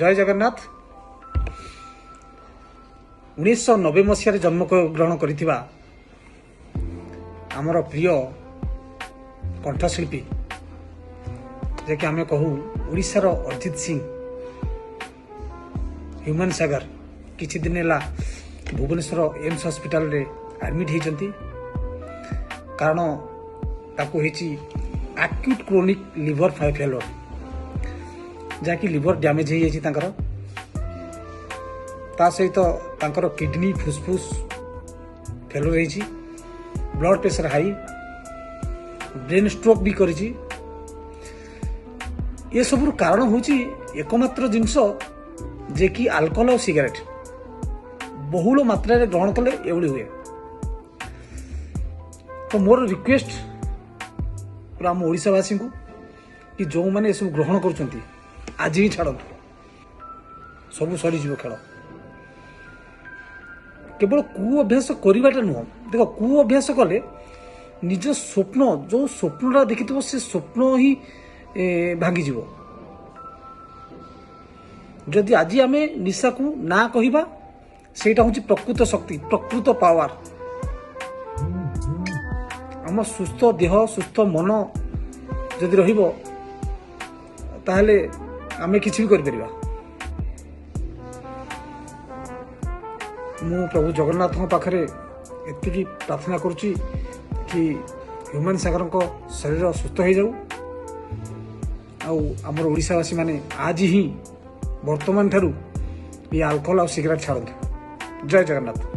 जय जगन्नाथ। 1990 मसीह जन्म ग्रहण करथिबा आमर प्रिय कंठशिल्पी जे कि आमे कहू ओडिशार अरिजित सिंह ह्यूमन सागर किछि दिन है भुवनेश्वर एम्स हॉस्पिटल रे एडमिट होती कारण ताकू होती एक्यूट क्रोनिक लिवर फेल्योर जहाँकि लिवर डैमेज हो जाए ता सहित तांकर किडनी फुसफुस फेल्योर हो blood pressure high brain stroke भी करिछि। ये सब कारण हूँ एकमात्र जिनस जे कि अल्कोहल और सिगरेट बहुल मात्रा रे ग्रहण कले एवढी हुए। तो मोर रिक्वेस्ट पूरा आम ओडिशावासी को कि जो मैंने सब ग्रहण कर आज ही छाड़ सब सरीज खेल केवल कु अभ्यास करवाटा नुह। देख कु अभ्यास कले निज स्वप्न जो स्वप्नटा देखि से स्वप्न ही भांगी जीव। जदि आज आम निशा को ना कहवा सेटा हूँ प्रकृत शक्ति प्रकृत पावर। आम सुस्थ देह सुस्थ मन जदि रहिबो ताहले आमे किछि भी करि परिबा। मु प्रभु जगन्नाथ पाखरे एतिकी प्रार्थना करुच्ची कि ह्यूमन सागर को शरीर सुस्थ हो जाऊ आमर ओडिशावासी माने आज ही वर्तमान ठारू ये अल्कोहल और सिगरेट छाड़ू। जय जगन्नाथ।